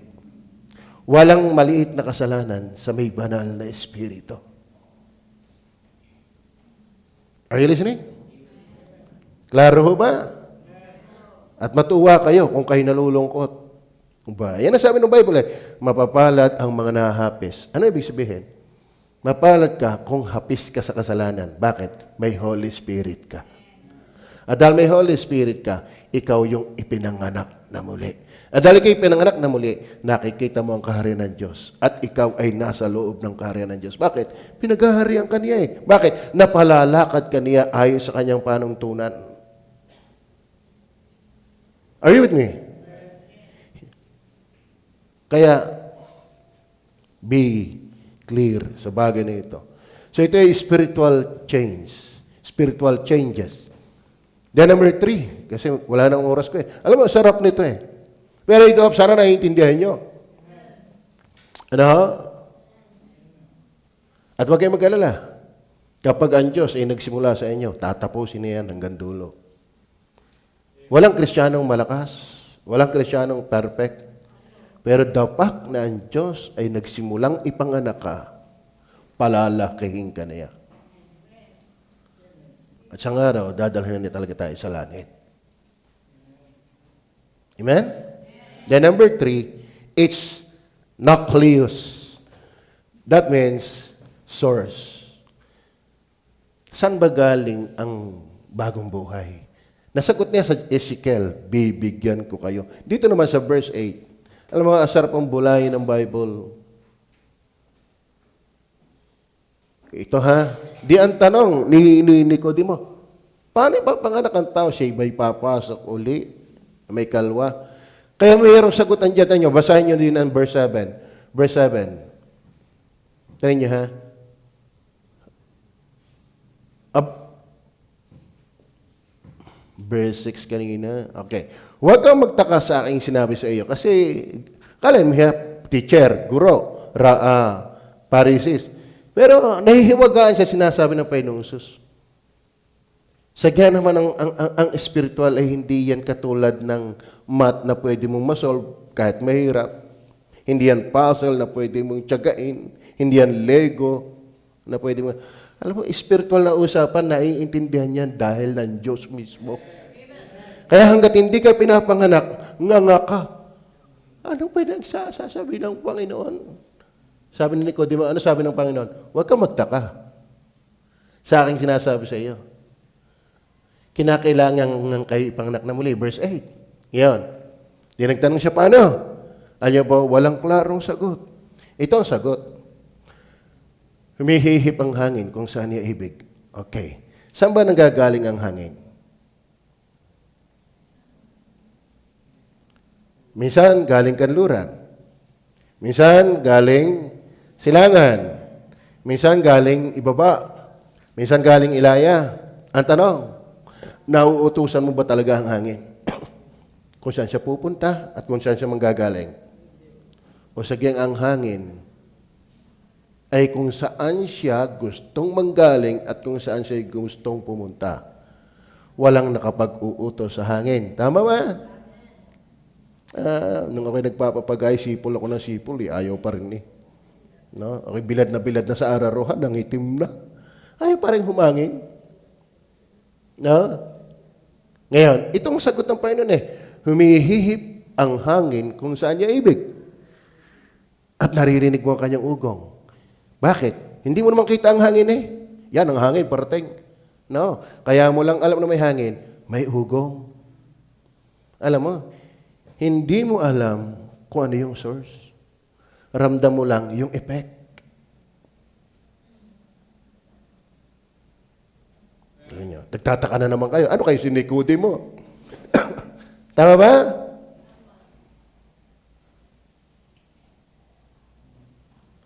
Walang maliit na kasalanan sa may banal na Espiritu. Are you listening? Klaro ho ba? At matuwa kayo kung kayo nalulungkot. Yan ang sabi ng Bible mapapalad ang mga nahapis. Ano ibig sabihin? Mapalad ka kung hapis ka sa kasalanan. Bakit? May Holy Spirit ka. At dahil may Holy Spirit ka, ikaw yung ipinanganak na muli. At dahil ikaw ipinanganak na muli, nakikita mo ang kaharian ng Diyos. At ikaw ay nasa loob ng kaharian ng Diyos. Bakit? Pinaghaharian ka niya Bakit? Napalalakad ka niya ayon sa kanyang panuntunan. Are you with me? Kaya, be clear sa bagay na ito. So ito ay spiritual change. Spiritual changes. Then number 3, kasi wala nang oras ko Alam mo, sarap nito Pero ito, sana naiintindihan nyo. Ano? At huwag kayong mag-alala. Kapag ang Diyos ay nagsimula sa inyo, tatapusin niya yan hanggang dulo. Walang Kristiyanong malakas. Walang Kristiyanong perfect. Pero dapat na ang Diyos ay nagsimulang ipanganak ka, palalakihin ka niya. At sa araw, dadalhin niya talaga tayo sa langit. Amen? Then number 3, it's nucleus. That means source. Saan ba galing ang bagong buhay? Nasagot niya sa Ezekiel, bibigyan ko kayo. Dito naman sa verse 8, alam mo, asarap ang bulayin ng Bible. Ito di ang tanong ni Nicodemo, paano ipapanganak ang tao? Siya ba'y papasok uli? May kalwa. Kaya mayroong sagutan dyan nyo. Basahin nyo din ang verse 7. Verse 7. Tayo nyo Verse 6 kanina. Okay. Huwag kang magtaka sa aking sinabi sa iyo. Kasi, kala mo teacher, guro, parisis. Pero nahihiwagaan siya sinasabi ng Panginoong Hesus. Sagya naman ang spiritual ay hindi yan katulad ng math na pwede mong masolve kahit mahirap. Hindi yan puzzle na pwede mong tiyagain. Hindi yan Lego na pwede mong... Alam mo, spiritual na usapan, naiintindihan yan dahil ng Diyos mismo. Kaya hanggat hindi ka pinapanganak, nga ka. Ano pinagsasabi ng Panginoon? Sabi ni Nicodemo, ano sabi ng Panginoon? Huwag kang magtaka. Sa aking sinasabi sa iyo. Kinakailangan ng kayo ipanganak na muli. Verse 8. Yan. Di nagtanong siya, paano? Ano ba? Walang klarong sagot. Ito ang sagot. Humihihip ang hangin kung saan niya ibig. Okay. Saan ba nanggagaling ang hangin? Minsan galing kanluran. Minsan galing silangan. Minsan galing ibaba. Minsan galing Ilaya. Ang tanong, nauutusan mo ba talaga ang hangin? Kung saan siya pupunta at kung saan siya manggagaling? O sagyang ang hangin ay kung saan siya gustong manggaling at kung saan siya gustong pumunta. Walang nakapag-uutos sa hangin. Tama ba? Nung ako'y nagpapapagay, sipol ako ng sipol, ayaw pa rin eh. No? Ako'y bilad na sa araruhan, nangitim na. Ayaw pa rin humangin. No? Ngayon, itong sagot ng Panginoon humihihip ang hangin kung saan niya ibig. At naririnig mo ang kanyang ugong. Bakit? Hindi mo naman kita ang hangin Yan, ang hangin, parating. No? Kaya mo lang alam na may hangin, may ugong. Alam mo, hindi mo alam kung ano yung source. Ramdam mo lang yung effect. Nagtataka na naman kayo. Ano kayo sinikudi mo? Tama ba?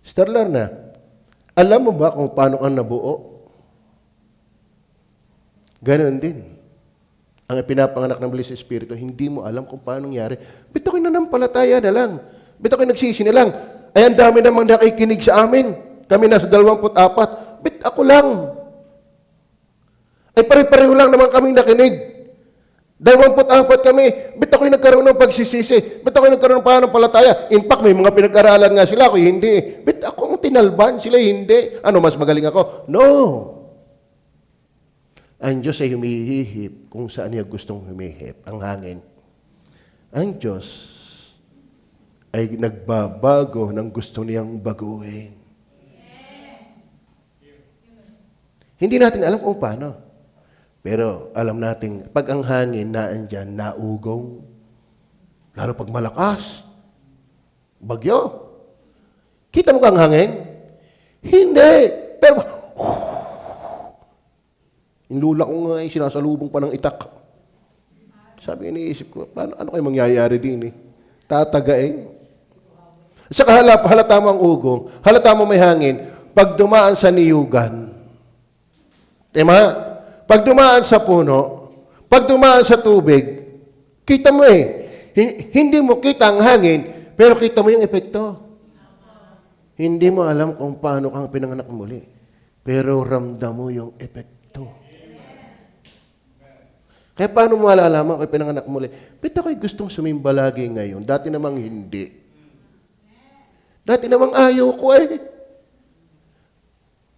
Sister Lorna, alam mo ba kung paano kang nabuo? Ganon din. Ang ipinapanganak ng Holy Espiritu, hindi mo alam kung paano nangyari. Ba't ako'y nanampalataya na lang? Ba't ako'y nagsisi na lang? Ay, ang dami namang nakikinig sa amin. Kami nasa 24. Ba't ako lang? Ay, pare-pareho lang naman kaming nakinig. 24 kami. Ba't ako'y nagkaroon ng pagsisisi? Ba't ako'y nagkaroon ng pananampalataya? In fact, may mga pinag-aralan nga sila. Ako'y hindi. Ba't akong tinalban? Sila hindi. Ano, mas magaling ako? No. Ang Diyos ay humihihip kung saan niya gustong humihip. Ang hangin. Ang Diyos ay nagbabago ng gusto niyang baguhin. Hindi natin alam kung paano. Pero alam natin, pag ang hangin naandyan, naugong, lalo pag malakas, bagyo. Kita mo ka ang hangin? Hindi. Pero, yung lula ko nga sinasalubong pa ng itak. Sabi, iniisip ko, ano kayo mangyayari din Tatagain. At saka halata mo ang ugong, halata mo may hangin, pag dumaan sa niyugan, pag dumaan sa puno, pag dumaan sa tubig, kita mo hindi mo kita ang hangin, pero kita mo yung epekto. Hindi mo alam kung paano kang pinanganak muli, pero ramdam mo yung epekto. Kaya paano mo malalaman kung pinanganak muli? Ba't ako'y gustong sumimba lagi ngayon? Dati namang hindi. Dati namang ayaw ko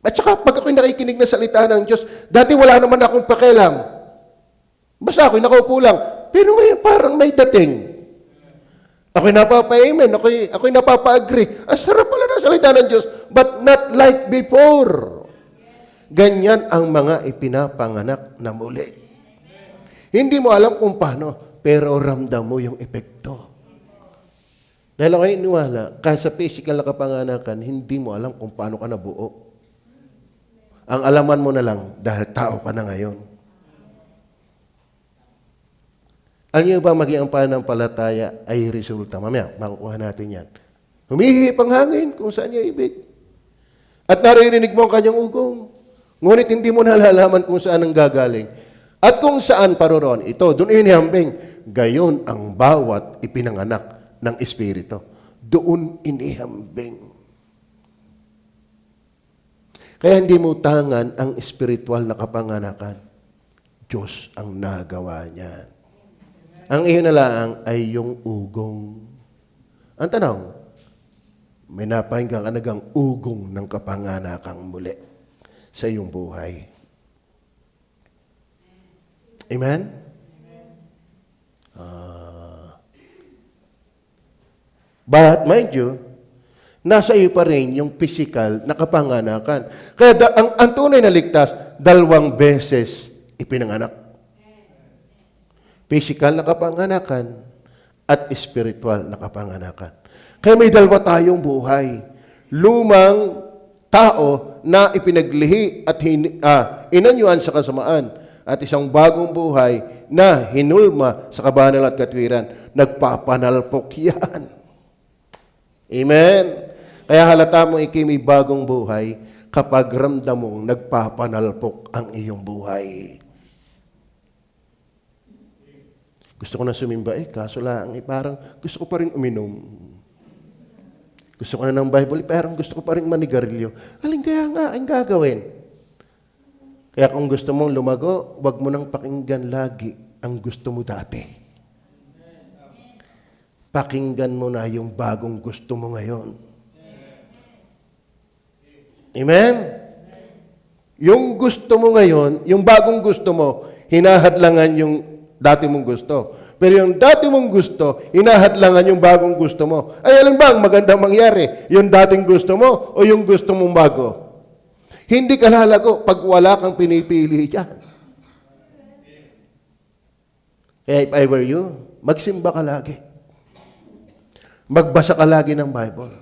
At saka, pag ako'y nakikinig na salita ng Diyos, dati wala naman akong pakialam. Basta ako'y nakaupo lang. Pero ngayon parang may dating. Ako'y napapa-amen, ako'y napapa-agree. Ang sarap pala ng salita ng Diyos, but not like before. Ganyan ang mga ipinapanganak na muli. Hindi mo alam kung paano, pero ramdam mo yung epekto. Dahil ako'y iniwala, kahit sa physical na kapanganakan, hindi mo alam kung paano ka nabuo. Ang alaman mo na lang, dahil tao ka na ngayon. Alam niyo ba maging ang pananampalataya ay resulta? Mamaya, makukuha natin yan. Humihip ang hangin kung saan niya ibig. At naririnig mo ang kanyang ugong. Ngunit hindi mo nalalaman kung saan ang gagaling. At kung saan paroroon. Ito, doon inihambing. Gayon ang bawat ipinanganak ng Espiritu. Doon inihambing. Kaya hindi mo tangan ang espiritual na kapanganakan. Diyos ang nagawa niyan. Ang iyon na lang ay yung ugong. Ang tanong, may napahinggang anagang ugong ng kapanganakang muli sa iyong buhay. Amen? But mind you, nasa iyo pa rin yung physical na kapanganakan. Kaya ang tunay na ligtas, 2 beses ipinanganak. Physical na kapanganakan at spiritual na kapanganakan. Kaya may 2 tayong buhay. Lumang tao na ipinaglihi at inanyuan sa kasamaan at isang bagong buhay na hinulma sa kabanal at katwiran. Nagpapanalpok yan. Amen? Kaya halata mo may bagong buhay kapag ramdam mong nagpapanalpok ang iyong buhay. Gusto ko na sumimba, kaso lang, parang gusto ko pa rin uminom. Gusto ko na ng Bible, parang gusto ko pa rin manigarilyo. Alin kaya nga ang gagawin? Kaya kung gusto mong lumago, wag mo nang pakinggan lagi ang gusto mo dati. Pakinggan mo na yung bagong gusto mo ngayon. Amen? Yung gusto mo ngayon, yung bagong gusto mo, hinahadlangan yung dati mong gusto. Pero yung dati mong gusto, hinahadlangan yung bagong gusto mo. Ay, alam ba ang magandang mangyari? Yung dating gusto mo o yung gusto mong bago? Hindi ka lalago pag wala kang pinipili dyan. Kaya if I were you, magsimba ka lagi. Magbasa ka lagi ng Bible.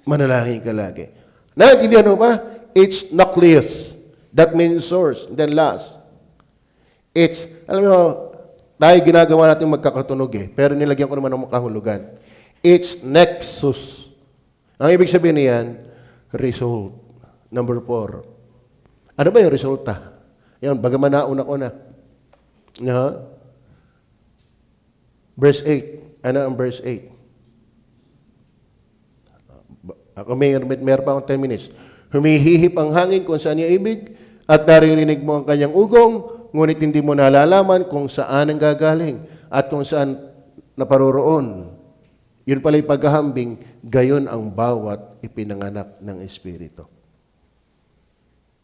Manalangin ka lagi. Naintindihan mo ba? It's nucleus. That means source. Then last. It's, alam mo, tayo ginagawa natin magkakatunog pero nilagyan ko naman ng makahulugan. It's nexus. Ang ibig sabihin niyan, result. Number 4. Ano ba yung resulta? Yan, bagaman nauna ko na. Verse 8. Ano ang verse 8? Ako meron pa akong 10 minutes. Humihihip ang hangin kung saan niya ibig at naririnig mo ang kanyang ugong, ngunit hindi mo nalalaman kung saan ang gagaling at kung saan naparoroon. Yun pala yung paghahambing, gayon ang bawat ipinanganak ng Espiritu.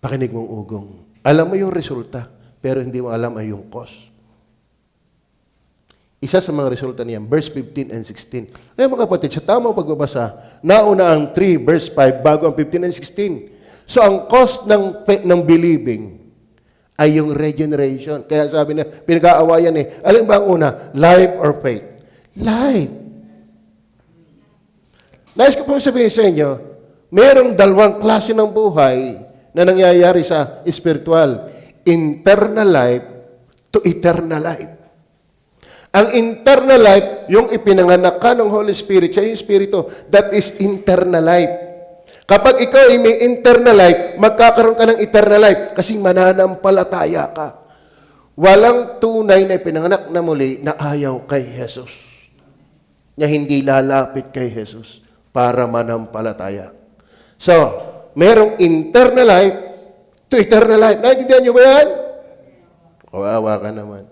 Pakinig mong ugong. Alam mo yung resulta, pero hindi mo alam ay yung cause. Isa sa mga resulta niyan, verse 15 and 16. Ngayon mga kapatid, sa tamang pagbabasa, nauna ang 3, verse 5, bago ang 15 and 16. So ang cause ng believing ay yung regeneration. Kaya sabi na, pinag-aawayan alin ba ang una? Life or faith? Life. Nais ko pong sabihin sa inyo, mayroong 2 klase ng buhay na nangyayari sa spiritual. Internal life to eternal life. Ang internal life, yung ipinanganak ka ng Holy Spirit, siya yung Espiritu, that is internal life. Kapag ikaw ay may internal life, magkakaroon ka ng eternal life kasi mananampalataya ka. Walang tunay na ipinanganak na muli na ayaw kay Jesus. Na hindi lalapit kay Jesus para manampalataya. So, merong internal life to eternal life. Naintindihan niyo ba yan? Kawawa ka naman.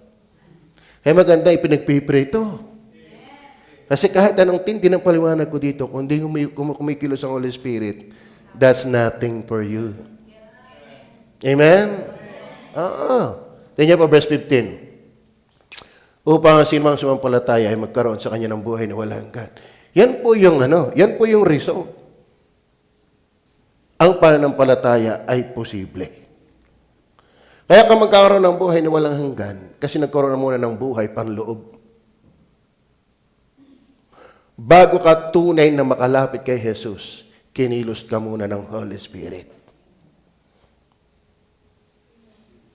Kaya maganda ipinagpipray ito. Kasi kahit anong tindi ng paliwanag ko dito, kung hindi kumikilos ang Holy Spirit, that's nothing for you. Amen? Tingnan po verse 15. Upang ang sinumang sumampalataya ay magkaroon sa kanya ng buhay na walang hanggan. Yan po yung result. Ang pananampalataya ay posible. Kaya ka magkakaroon ng buhay na walang hanggan kasi nagkaroon na muna ng buhay panloob. Bago ka tunay na makalapit kay Jesus, kinilos ka muna ng Holy Spirit.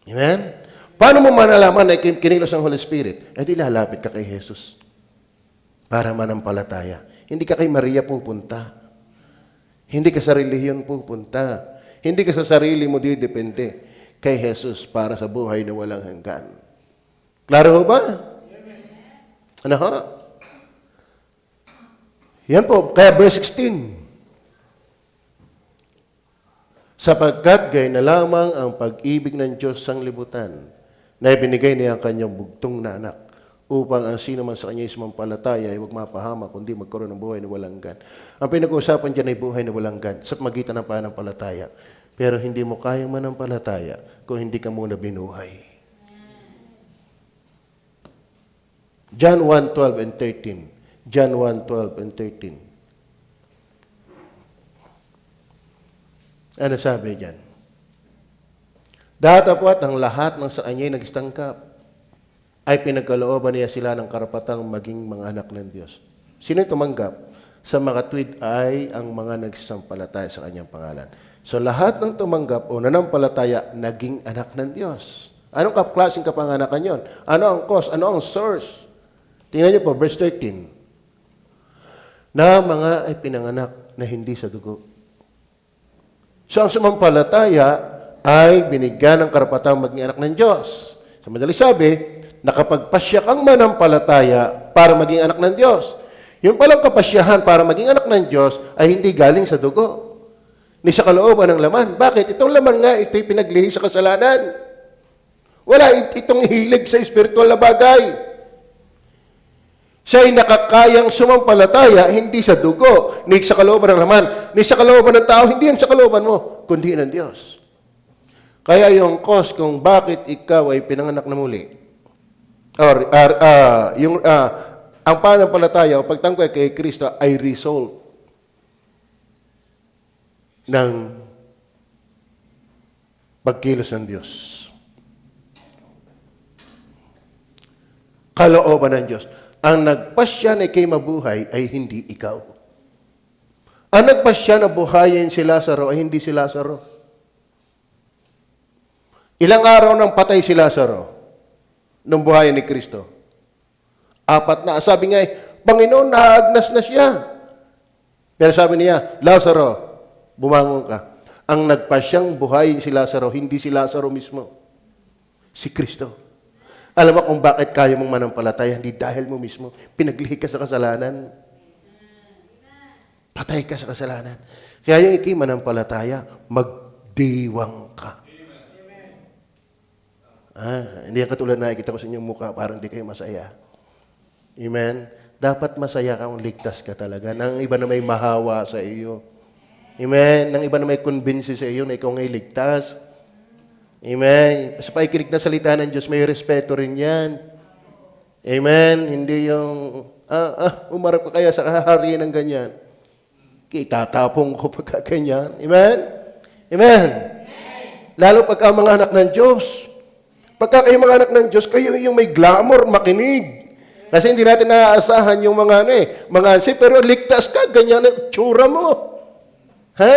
Amen? Paano mo manalaman na kinilos ng Holy Spirit? Di lalapit ka kay Jesus para manampalataya. Hindi ka kay Maria pupunta. Hindi ka sa relihiyon pupunta. Hindi ka sa sarili mo didepende kay Jesus para sa buhay na walang hanggan. Klaro ba? Ano ha? Yan po, kaya verse 16. Sapagkat gay na lamang ang pag-ibig ng Diyos sang libutan na ibinigay niya ang kanyang bugtong na anak upang ang sino man sa kanya sumampalataya ay huwag mapahama kundi magkaroon ng buhay na walang hanggan. Ang pinag-uusapan dyan ay buhay na walang hanggan sa magitan ng pananampalataya. Pero hindi mo kayang manampalataya kung hindi ka muna binuhay. John 1:12 and 13. John 1:12 and 13. Ano sabi diyan? Datapwat ang lahat ng sa kanya'y nagstangkap ay pinagkalooban niya sila ng karapatang maging mga anak ng Diyos. Sino tumanggap? Sa makatwid ay ang mga nagsasampalataya sa kanyang pangalan. So lahat ng tumanggap o nanampalataya naging anak ng Diyos. Anong klaseng kapanganakan yon? Ano ang cause? Ano ang source? Tingnan niyo po, verse 13. Na mga ay pinanganak na hindi sa dugo. So ang sumampalataya ay binigyan ng karapatang maging anak ng Diyos. Sa madali sabi, nakapagpasya kang manampalataya para maging anak ng Diyos. Yung palang kapasyahan para maging anak ng Diyos ay hindi galing sa dugo, ni sa kalooban ng laman. Bakit? Itong laman nga, ito'y pinaglihi sa kasalanan. Wala itong hilig sa espiritual na bagay. Siya'y nakakayang sumampalataya, hindi sa dugo, ni sa kalooban ng laman, ni sa kalooban ng tao, hindi yan sa kalooban mo, kundi ng Diyos. Kaya yung cause kung bakit ikaw ay pinanganak na muli, ang pananampalataya o pagtangkoy kay Kristo ay result ng pagkilos ng Diyos. Kalooban ng Diyos. Ang nagpasya na ikay mabuhay ay hindi ikaw. Ang nagpasya na buhayin si Lazaro ay hindi si Lazaro. Ilang araw nang patay si Lazaro nung buhayin ni Kristo? 4 na. Sabi nga, Panginoon, naagnas na siya. Pero sabi niya, Lazaro, bumangon ka. Ang nagpasyang buhayin si Lazaro, hindi si Lazaro mismo. Si Kristo. Alam mo kung bakit kaya mong manampalataya? Hindi dahil mo mismo. Pinaglihi ka sa kasalanan. Patay ka sa kasalanan. Kaya yung ikay manampalataya, magdiwang ka. Hindi yan katulad na nakikita ko sa inyong mukha, parang hindi kayo masaya. Amen? Dapat masaya ka kung ligtas ka talaga. Nang iba na may mahawa sa iyo. Amen? Nang iba na may convince sa iyo na ikaw ngay ligtas. Amen? Sa pakikinig na salita ng Diyos, may respeto rin yan. Amen? Hindi yung, umarap ka kaya sa kaharian ng ganyan. Itatapong ko pagka ganyan. Amen? Amen? Lalo pagka mga anak ng Diyos. Pagka kayo mga anak ng Diyos, kayo yung may glamour, makinig. Kasi hindi natin naaasahan yung mga mga ansi, pero ligtas ka, ganyan ang tsura mo. Ha?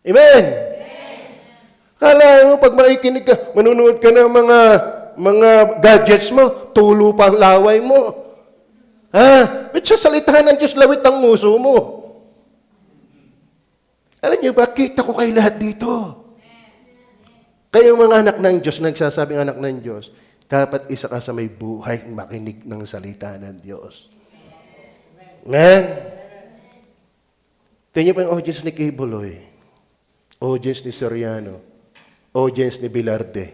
Amen? Kala mo, pag makikinig ka, manunood ka ng mga gadgets mo, tulo pa ang laway mo. Ha? Ba't sa salitahan ng Diyos, lawit ang nguso mo? Alam niyo ba, kita ko kayo lahat dito. Kayo mga anak ng Diyos, nagsasabing anak ng Diyos, dapat isa ka sa may buhay makinig ng salita ng Diyos. Amen? Tingnan niyo pa yung audience ni Kibuloy, audience ni Soriano, audience ni Bilarde,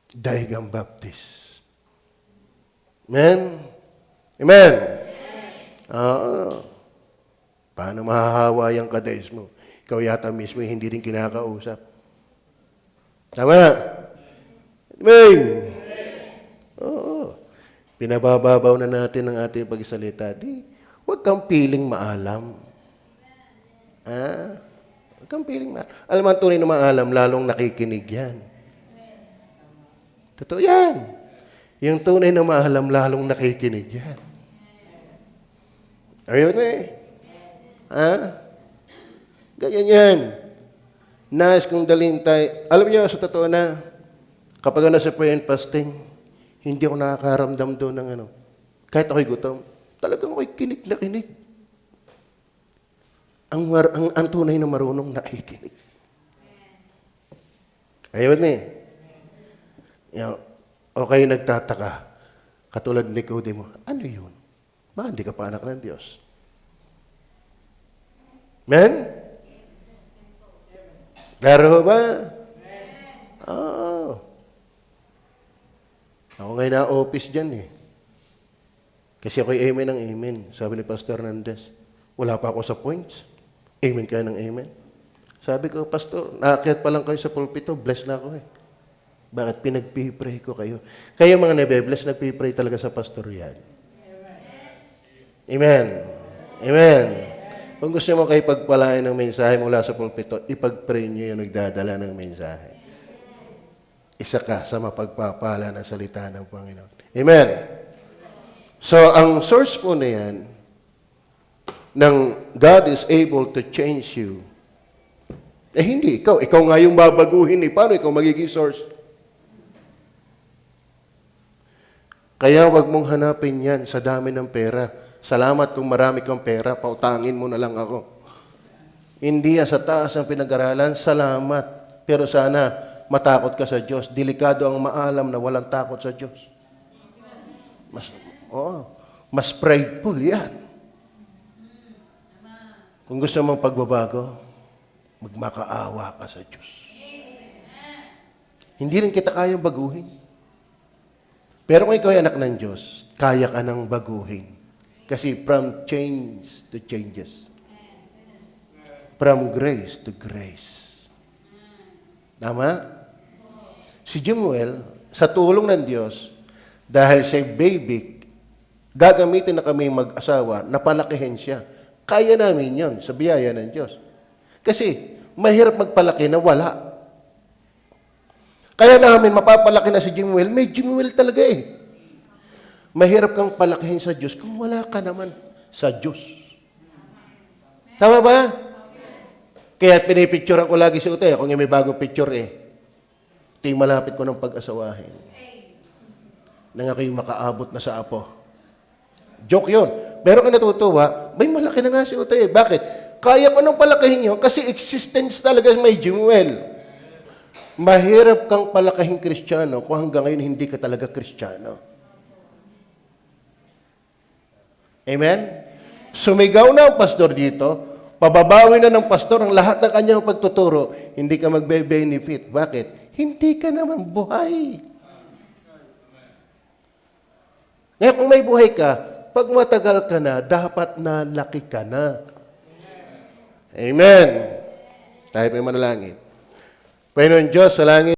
Daigang Baptist. Amen? Amen? Paano mahahawa yung kadays mo? Ikaw yata mismo hindi rin kinakausap. Tama? Amen? Oo. Pinabababaw na natin ang ating pagsalita. Huwag kang piling maalam. Huwag kang piling maalam. Alam mo, ang tunay na maalam, lalong nakikinig yan. Totoo yan. Yung tunay na maalam, lalong nakikinig yan. Ayun ganyan yan. Nais kong dalhin tayo. Alam niyo, sa totoo na, kapag nasa prayer and fasting, hindi ako nakakaramdam doon ng kahit ako'y gutom, talagang ako'y kinig na kinig. Ang tunay na marunong nakikinig. Ayun o kayo nagtataka, katulad ni Nicodemo, ano yun? Bakit hindi ka pa anak ng Diyos? Amen? Klaro ba? Ako ngayon na-office dyan Kasi ako'y amen ng amen. Sabi ni Pastor Hernandez, wala pa ako sa points. Amen kayo ng amen. Sabi ko, Pastor, naakyat pa lang kayo sa pulpito, bless na ako Bakit? Pinagpipray ko kayo. Kayo mga nabe-bless, nagpipray talaga sa pastor yan. Amen. Amen. Kung gusto mo kayo pagpalain ng mensahe mula sa pulpito, ipag-pray nyo yung nagdadala ng mensahe. Isa ka sa mapagpapala ng salita ng Panginoon. Amen. So, ang source po na yan, ng God is able to change you. Hindi ikaw. Ikaw nga yung babaguhin. Paano ikaw magiging source? Kaya wag mong hanapin yan sa dami ng pera. Salamat kung marami kang pera, pautangin mo na lang ako. Hindi yan sa taas ng pinag-aralan, salamat. Pero sana matakot ka sa Diyos. Delikado ang maalam na walang takot sa Diyos. Mas prideful yan. Kung gusto mong pagbabago, magmakaawa ka sa Diyos. Hindi rin kita kayang baguhin. Pero kung ikaw ay anak ng Diyos, kaya ka nang baguhin. Kasi from change to changes. From grace to grace. Tama? Si Jemuel, sa tulong ng Diyos, dahil sa baby, gagamitin na kami mag-asawa, napalakihin siya. Kaya namin yon sa biyaya ng Diyos. Kasi, mahirap magpalaki na wala. Kaya namin mapapalaki na si Jemuel, may Jemuel talaga eh. Mahirap kang palakihin sa Diyos kung wala ka naman sa Diyos. Tama ba? Kaya pinipicturean ko lagi si Ute, kung may bagong picture ito yung malapit ko ng pag-asawahin. Nang ako'y makaabot na sa apo. Joke yun. Pero kung natutuwa, may malaki na nga si Ute. Bakit? Kaya ko nang palakihin yun kasi existence talaga may Jemuel. Mahirap kang palakihin Kristiyano kung hanggang ngayon hindi ka talaga Kristiyano. Amen? Sumigaw na ang pastor dito, pababawi na ng pastor ang lahat ng kanyang pagtuturo, hindi ka magbe-benefit. Bakit? Hindi ka naman buhay. Ngayon kung may buhay ka, pag matagal ka na, dapat nalaki ka na. Amen. Tayo pa yung manalangin. Panginoon Diyos, sa langit,